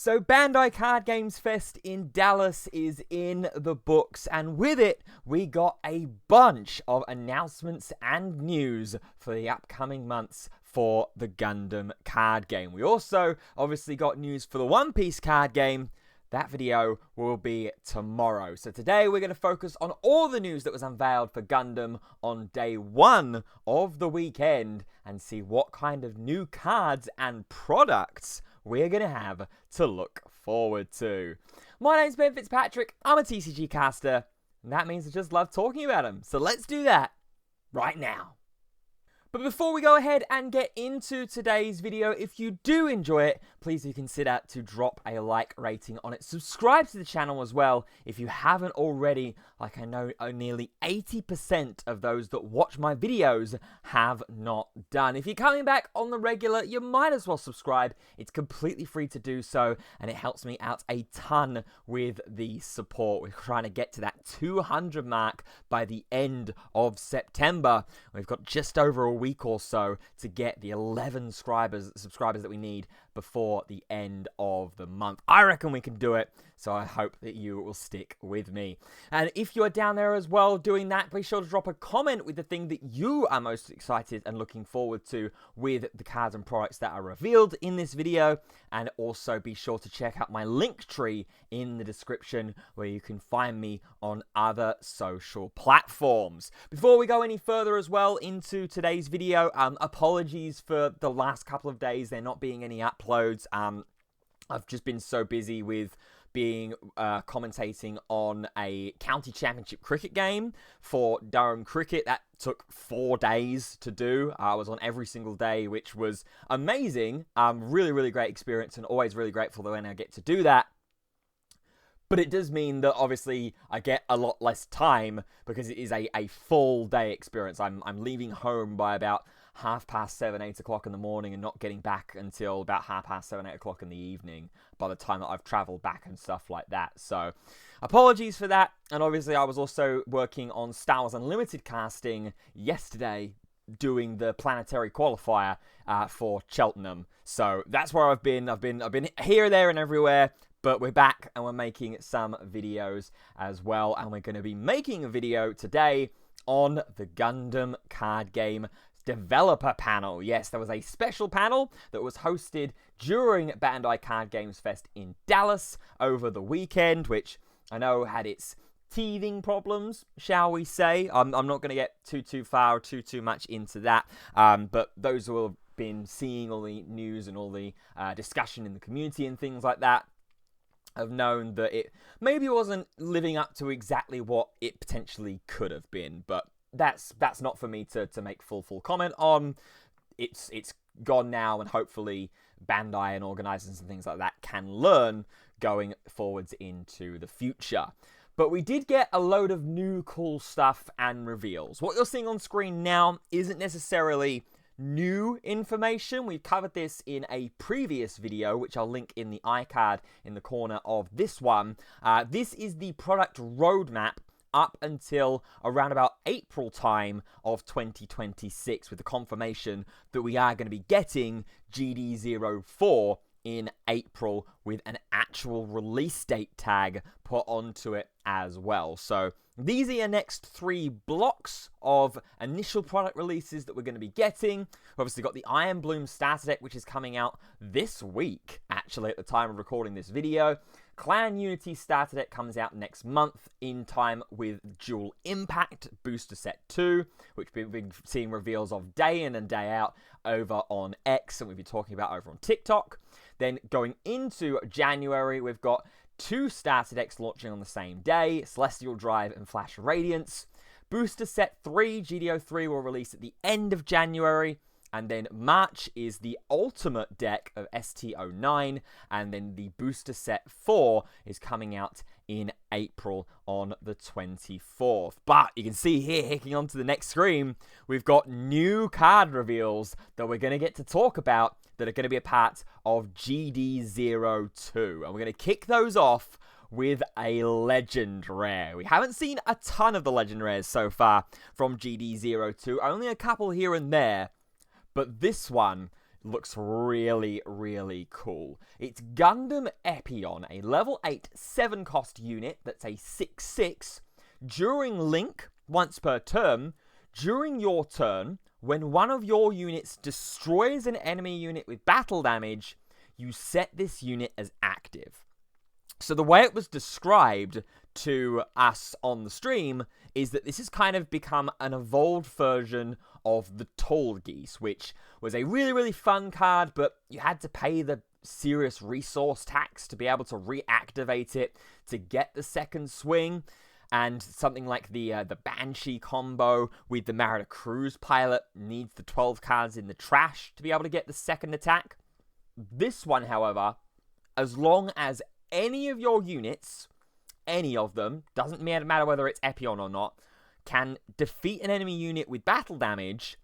So Bandai Card Games Fest in Dallas is in the books, and with it, we got a bunch of announcements and news for the upcoming months for the Gundam card game. We also obviously got news for the One Piece card game. That video will be tomorrow. So today we're going to focus on all the news that was unveiled for Gundam on day one of the weekend and see what kind of new cards and products we're going to have to look forward to. My name's Ben Fitzpatrick. I'm a TCG caster, and that means I just love talking about them. So let's do that right now. But before we go ahead and get into today's video, if you do enjoy it, please do consider to drop a like rating on it. Subscribe to the channel as well if you haven't already. Like I know nearly 80% of those that watch my videos have not done. If you're coming back on the regular, you might as well subscribe. It's completely free to do so, and it helps me out a ton with the support. We're trying to get to that 200 mark by the end of September. We've got just over a week or so to get the 11 subscribers that we need before the end of the month. I reckon we can do it, so I hope that you will stick with me. And if you are down there as well doing that, be sure to drop a comment with the thing that you are most excited and looking forward to with the cards and products that are revealed in this video. And also be sure to check out my link tree in the description where you can find me on other social platforms. Before we go any further as well into today's video, apologies for the last couple of days there not being any uploads. I've just been so busy with being commentating on a county championship cricket game for Durham Cricket. That took 4 days to do. I was on every single day, which was amazing. Really great experience, and always really grateful when I get to do that. But it does mean that obviously I get a lot less time because it is a full day experience. I'm leaving home by about 7:30, 8 o'clock in the morning and not getting back until about 7:30, 8 o'clock in the evening by the time that I've traveled back and stuff like that. So apologies for that. And obviously I was also working on Star Wars Unlimited casting yesterday, doing the planetary qualifier for Cheltenham. So that's where I've been. I've been here, there, and everywhere. But we're back and we're making some videos as well. And we're going to be making a video today on the Gundam card game developer panel. Yes, there was a special panel that was hosted during Bandai Card Games Fest in Dallas over the weekend, which I know had its teething problems, shall we say. I'm not going to get too far or too much into that, but those who have been seeing all the news and all the discussion in the community and things like that have known that it maybe wasn't living up to exactly what it potentially could have been, but that's not for me to make full comment on. It's gone now, and hopefully Bandai and organizers and things like that can learn going forwards into the future. But we did get a load of new cool stuff and reveals. What you're seeing on screen now isn't necessarily new information. We've covered this in a previous video, which I'll link in the iCard in the corner of this one. This is the product roadmap up until around about April time of 2026, with the confirmation that we are going to be getting GD04 in April with an actual release date tag put onto it as well. So these are your next 3 blocks of initial product releases that we're going to be getting. We've obviously got the Iron Bloom starter deck, which is coming out this week, actually, at the time of recording this video. Clan Unity starter deck comes out next month in time with Dual Impact Booster Set 2, which we've been seeing reveals of day in and day out over on X, and we've been talking about over on TikTok. Then going into January, we've got 2 starter decks launching on the same day, Celestial Drive and Flash Radiance. Booster Set 3, GD03, will release at the end of January. And then March is the ultimate deck of ST09, and then the Booster Set 4 is coming out in April on the 24th. But you can see here, hicking onto the next screen, we've got new card reveals that we're going to get to talk about that are going to be a part of GD02. And we're going to kick those off with a legend rare. We haven't seen a ton of the legend rares so far from GD02, only a couple here and there. But this one looks really, really cool. It's Gundam Epion, a level 8 7 cost unit that's a 6/6. During Link, once per turn, during your turn, when one of your units destroys an enemy unit with battle damage, you set this unit as active. So the way it was described to us on the stream is that this has kind of become an evolved version of the Tall Geese, which was a really, really fun card, but you had to pay the serious resource tax to be able to reactivate it to get the second swing. And something like the Banshee combo with the Merida Cruise pilot needs the 12 cards in the trash to be able to get the second attack. This one, however, as long as any of your units, any of them, doesn't matter whether it's Epion or not, can defeat an enemy unit with battle damage,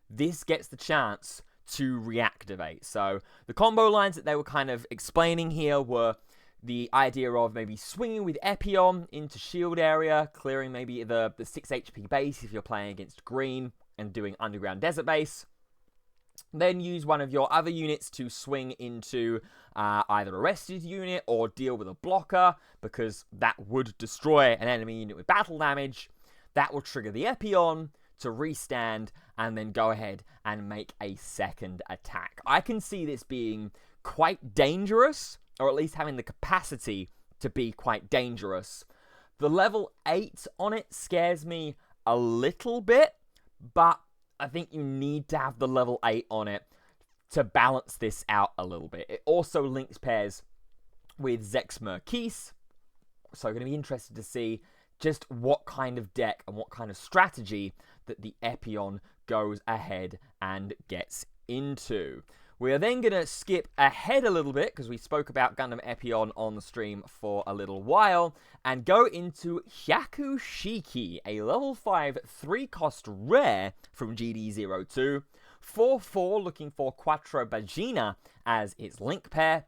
this gets the chance to reactivate. So the combo lines that they were kind of explaining here were the idea of maybe swinging with Epion into shield area, clearing maybe the 6 HP base if you're playing against green, and doing underground desert base. Then use one of your other units to swing into either a rested unit or deal with a blocker, because that would destroy an enemy unit with battle damage. That will trigger the Epion to restand and then go ahead and make a second attack. I can see this being quite dangerous, or at least having the capacity to be quite dangerous. The level 8 on it scares me a little bit, but I think you need to have the level 8 on it to balance this out a little bit. It also links pairs with Zex Merkis, so I'm going to be interested to see just what kind of deck and what kind of strategy that the Epion goes ahead and gets into. We are then going to skip ahead a little bit, because we spoke about Gundam Epion on the stream for a little while, and go into Hyaku Shiki, a level 5 3-cost rare from GD02. 4/4, looking for Quattro Bagina as its link pair.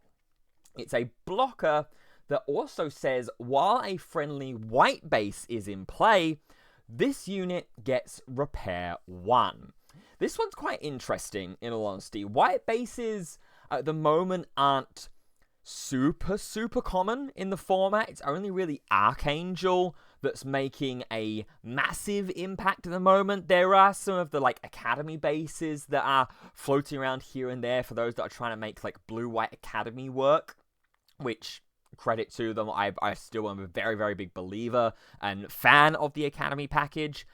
It's a blocker that also says, while a friendly white base is in play, this unit gets Repair 1. This one's quite interesting, in all honesty. White bases, at the moment, aren't super, super common in the format. It's only really Archangel that's making a massive impact at the moment. There are some of the, Academy bases that are floating around here and there for those that are trying to make, Blue-White Academy work, which, credit to them, I still am a very, very big believer and fan of the Academy package.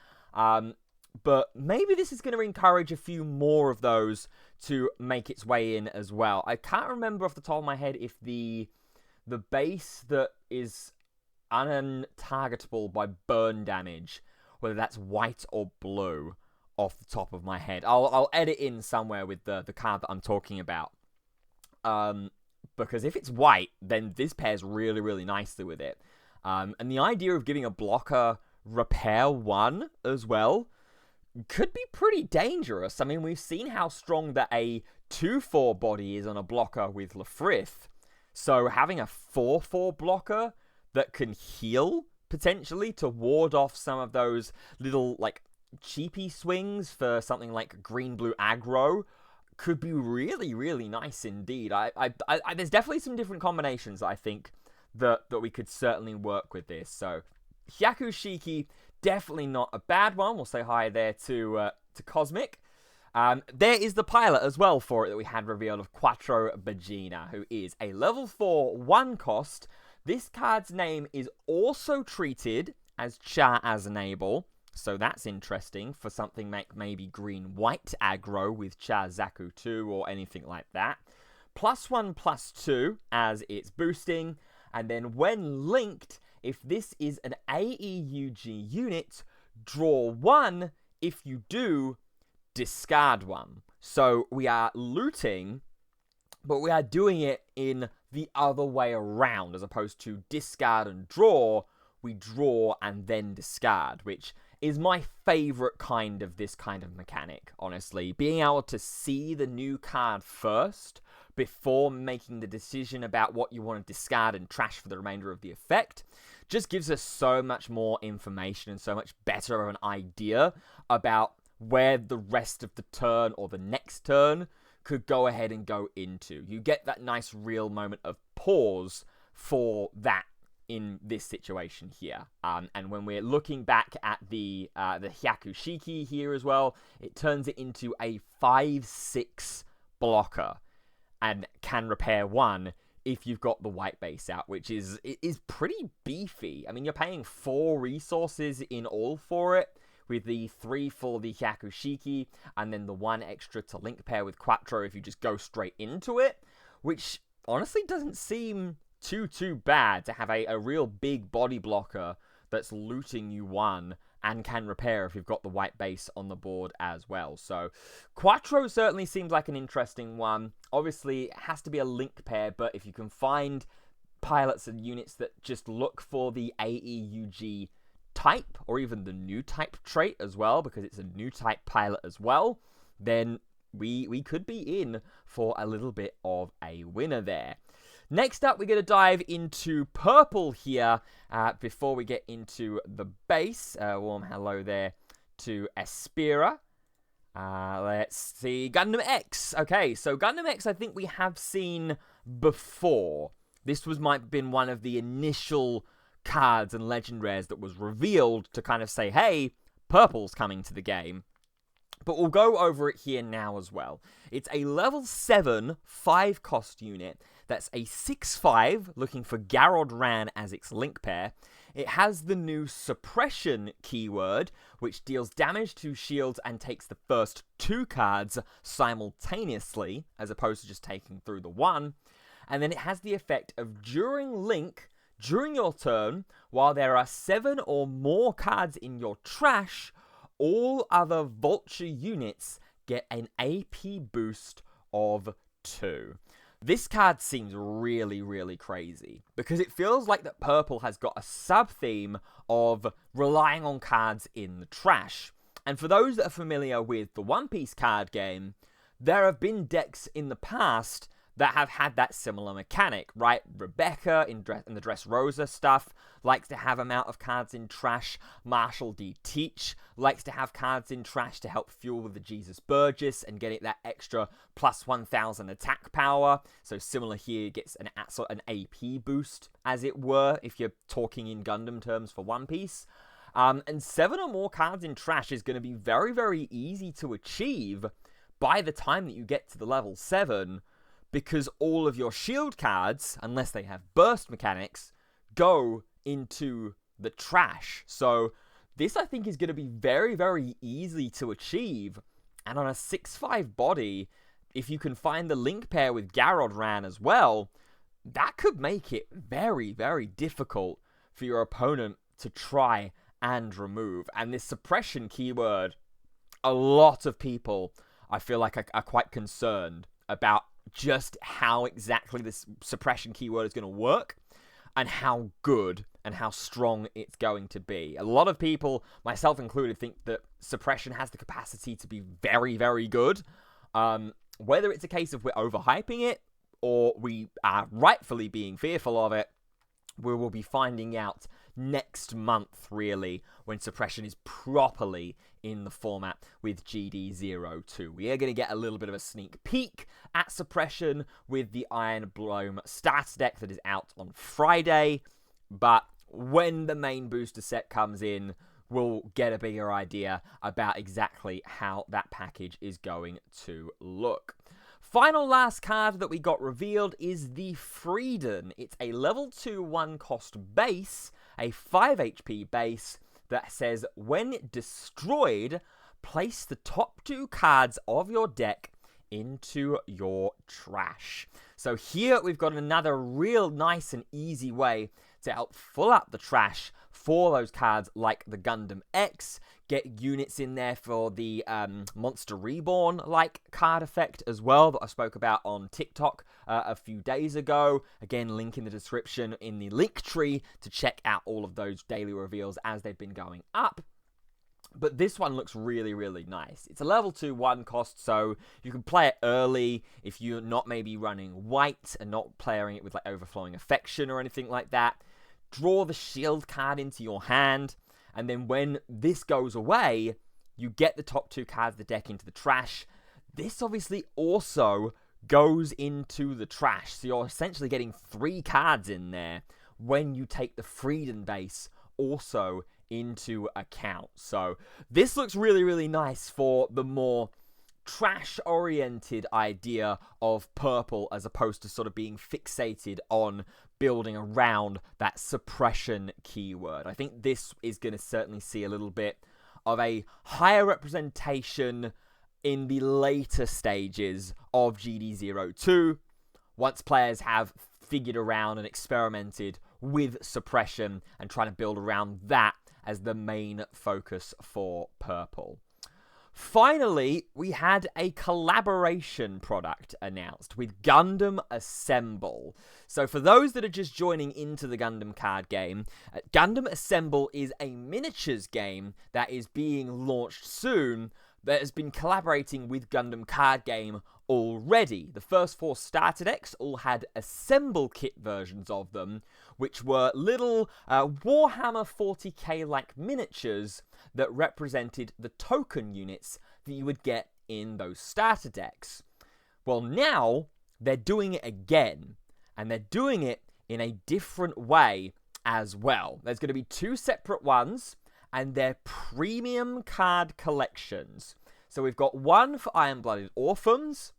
But maybe this is going to encourage a few more of those to make its way in as well. I can't remember off the top of my head if the base that is untargetable by burn damage, whether that's white or blue, off the top of my head. I'll edit in somewhere with the card that I'm talking about. Because if it's white, then this pairs really, really nicely with it. And the idea of giving a blocker Repair 1 as well could be pretty dangerous. I mean, we've seen how strong that a 2/4 body is on a blocker with Lafrith. So having a 4/4 blocker that can heal, potentially, to ward off some of those little, cheapy swings for something like green-blue aggro could be really, really nice indeed. There's definitely some different combinations, I think, that we could certainly work with this. So, Hyaku Shiki, definitely not a bad one. We'll say hi there to Cosmic. There is the pilot as well for it that we had revealed of Quattro Bagina, who is a level 4 1-cost. This card's name is also treated as Cha as enable, so that's interesting for something like maybe green-white aggro with Cha Zaku 2 or anything like that. +1/+2 as it's boosting, and then when linked, if this is an AEUG unit, draw 1. If you do, discard 1. So we are looting, but we are doing it in the other way around, as opposed to discard and draw. We draw and then discard, which is my favorite kind of this kind of mechanic, honestly. Being able to see the new card first before making the decision about what you want to discard and trash for the remainder of the effect just gives us so much more information and so much better of an idea about where the rest of the turn or the next turn could go ahead and go into. You get that nice real moment of pause for that in this situation here. And when we're looking back at the Hyakushiki here as well, it turns it into a 5/6 blocker and can repair 1 if you've got the white base out, which is pretty beefy. I mean, you're paying 4 resources in all for it, with the 3 for the Hyakushiki, and then the 1 extra to link pair with Quattro if you just go straight into it, which honestly doesn't seem too bad to have a real big body blocker that's looting you 1 and can repair if you've got the white base on the board as well. So Quattro certainly seems like an interesting one. Obviously, it has to be a link pair, but if you can find pilots and units that just look for the AEUG type, or even the new type trait as well, because it's a new type pilot as well, then we could be in for a little bit of a winner there. Next up, we're going to dive into purple here before we get into the base. Warm hello there to Aspira. Let's see. Gundam X. Okay, so Gundam X I think we have seen before. This might have been one of the initial cards and legend rares that was revealed to kind of say, hey, purple's coming to the game. But we'll go over it here now as well. It's a level 7 5-cost unit that's a 6/5, looking for Garrod Ran as its link pair. It has the new suppression keyword, which deals damage to shields and takes the first 2 cards simultaneously, as opposed to just taking through the 1. And then it has the effect of during link, during your turn, while there are 7 or more cards in your trash, all other Vulture units get an AP boost of 2. This card seems really crazy, because it feels like that purple has got a sub-theme of relying on cards in the trash. And for those that are familiar with the One Piece card game, there have been decks in the past that have had that similar mechanic, right? Rebecca in the Dressrosa stuff likes to have amount of cards in trash. Marshall D. Teach likes to have cards in trash to help fuel the Jesus Burgess and get it that extra plus 1,000 attack power. So similar here, gets an AP boost, as it were, if you're talking in Gundam terms for One Piece. And 7 or more cards in trash is going to be very easy to achieve by the time that you get to the level 7, because all of your shield cards, unless they have burst mechanics, go into the trash. So this, I think, is going to be very easy to achieve. And on a 6/5 body, if you can find the link pair with Garrod Ran as well, that could make it very difficult for your opponent to try and remove. And this suppression keyword, a lot of people, I feel like, are quite concerned about just how exactly this suppression keyword is going to work and how good and how strong it's going to be. A lot of people, myself included, think that suppression has the capacity to be very good. Whether it's a case of we're overhyping it or we are rightfully being fearful of it, we will be finding out next month, really, when suppression is properly in the format with GD02. We are going to get a little bit of a sneak peek at suppression with the Iron Bloom starter deck that is out on Friday, but when the main booster set comes in, we'll get a bigger idea about exactly how that package is going to look. Final last card that we got revealed is the Freedom. It's a level 2 1-cost base, a 5 HP base that says, when destroyed, place the top 2 cards of your deck into your trash. So here we've got another real nice and easy way to help fill up the trash for those cards like the Gundam X, get units in there for the Monster Reborn-like card effect as well that I spoke about on TikTok a few days ago. Again, link in the description in the link tree to check out all of those daily reveals as they've been going up. But this one looks really nice. It's a level 2 1 cost, so you can play it early if you're not maybe running white and not playing it with like Overflowing Affection or anything like that. Draw the shield card into your hand, and then when this goes away, you get the top 2 cards of the deck into the trash. this obviously also goes into the trash. So you're essentially getting 3 cards in there when you take the Freedom base also into account. So this looks really, really nice for the more trash-oriented idea of purple, as opposed to sort of being fixated on building around that suppression keyword. I think this is going to certainly see a little bit of a higher representation in the later stages of GD02, once players have figured around and experimented with suppression and trying to build around that as the main focus for purple. Finally, we had a collaboration product announced with Gundam Assemble. So for those that are just joining into the Gundam card game, Gundam Assemble is a miniatures game that is being launched soon that has been collaborating with Gundam card game already. The first 4 starter decks all had assemble kit versions of them, which were little Warhammer 40k-like miniatures that represented the token units that you would get in those starter decks. Well, now they're doing it again, and they're doing it in a different way as well. There's going to be 2 separate ones, and they're premium card collections. So we've got one for Iron-Blooded Orphans,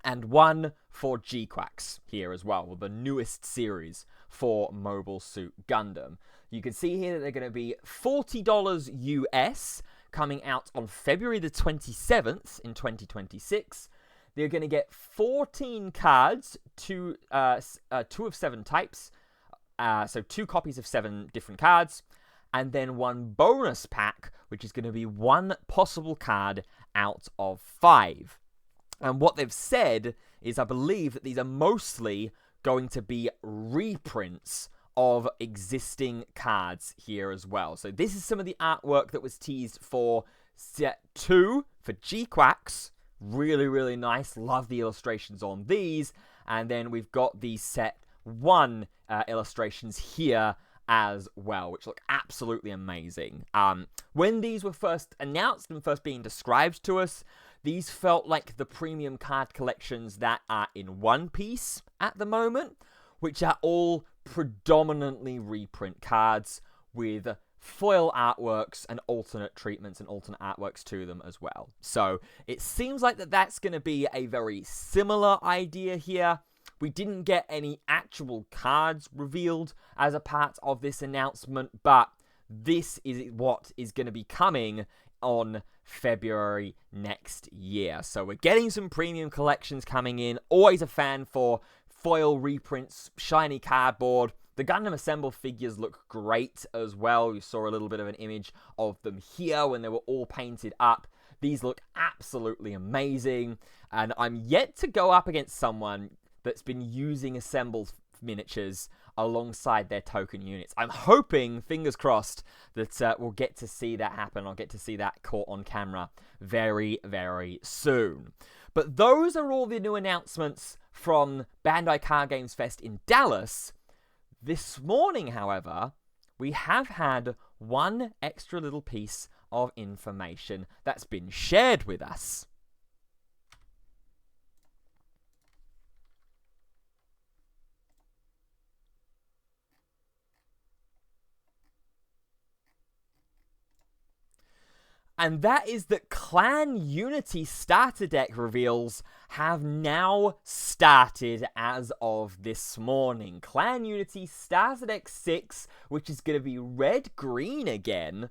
and one for G-Quacks here as well, the newest series for Mobile Suit Gundam. You can see here that they're going to be $40 US, coming out on February the 27th in 2026. They're going to get 14 cards, 2 of 7 types, so 2 copies of 7 different cards, and then 1 bonus pack, which is going to be 1 possible card out of 5. And what they've said is, I believe, that these are mostly going to be reprints of existing cards here as well. So this is some of the artwork that was teased for set 2 for G-Quacks. Really, really nice. Love the illustrations on these. And then we've got the set 1 illustrations here as well, which look absolutely amazing. When these were first announced and first being described to us, these felt like the premium card collections that are in One Piece at the moment, which are all predominantly reprint cards with foil artworks and alternate treatments and alternate artworks to them as well. So it seems like that's going to be a very similar idea here. We didn't get any actual cards revealed as a part of this announcement, but this is what is going to be coming on February next year. So we're getting some premium collections coming in. Always a fan for foil reprints, shiny cardboard. The Gundam Assemble figures look great as well. You saw a little bit of an image of them here when they were all painted up. These look absolutely amazing, and I'm yet to go up against someone that's been using Assemble miniatures alongside their token units. I'm hoping, fingers crossed, that we'll get to see that happen. I'll get to see that caught on camera very, very soon. But those are all the new announcements from Bandai Card Games Fest in Dallas. This morning, however, we have had one extra little piece of information that's been shared with us. And that is that Clan Unity starter deck reveals have now started as of this morning. Clan Unity starter deck 6, which is going to be red-green again,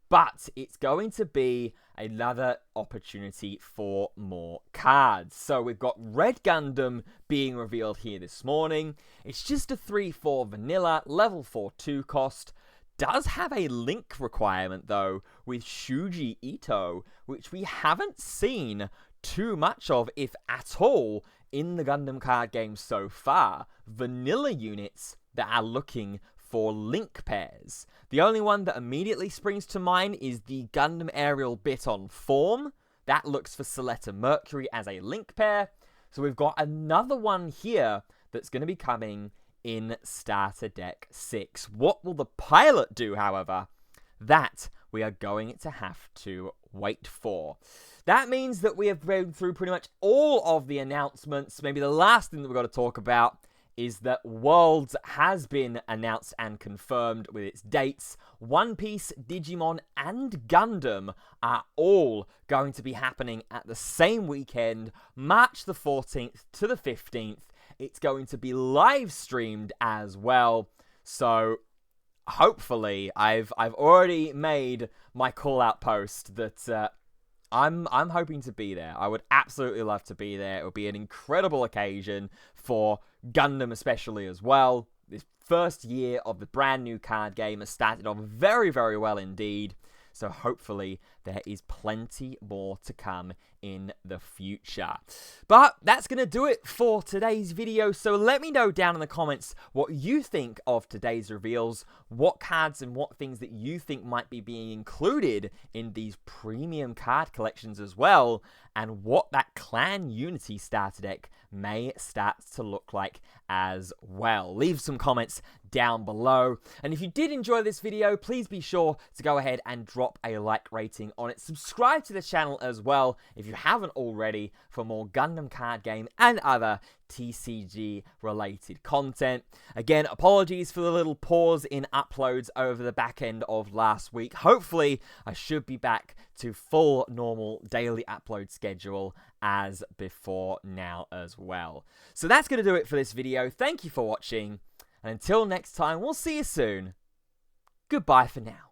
but it's going to be another opportunity for more cards. So we've got Red Gundam being revealed here this morning. It's just a 3/4 vanilla, level 4 2 cost. Does have a link requirement, though, with Shuji Ito, which we haven't seen too much of, if at all, in the Gundam card game so far. Vanilla units that are looking for link pairs. The only one that immediately springs to mind is the Gundam Aerial bit on form. That looks for Soletta Mercury as a link pair. So we've got another one here that's going to be coming in Starter Deck 6. What will the pilot do, however? That we are going to have to wait for. That means that we have been through pretty much all of the announcements. Maybe the last thing that we've got to talk about is that Worlds has been announced and confirmed with its dates. One Piece, Digimon, and Gundam are all going to be happening at the same weekend, March the 14th to the 15th. It's going to be live streamed as well. So hopefully, I've already made my call out post that I'm hoping to be there. I would absolutely love to be there. It would be an incredible occasion for Gundam especially as well. This first year of the brand new card game has started off very, very well indeed. So hopefully there is plenty more to come in the future. But that's going to do it for today's video. So let me know down in the comments what you think of today's reveals, what cards and what things that you think might be being included in these premium card collections as well, and what that Clan Unity starter deck may start to look like as well. Leave some comments down below. And if you did enjoy this video, please be sure to go ahead and drop a like rating on it. Subscribe to the channel as well if you haven't already for more Gundam card game and other TCG related content. Again, apologies for the little pause in uploads over the back end of last week. Hopefully, I should be back to full normal daily upload schedule as before now as well. So that's going to do it for this video. Thank you for watching, and until next time, we'll see you soon. Goodbye for now.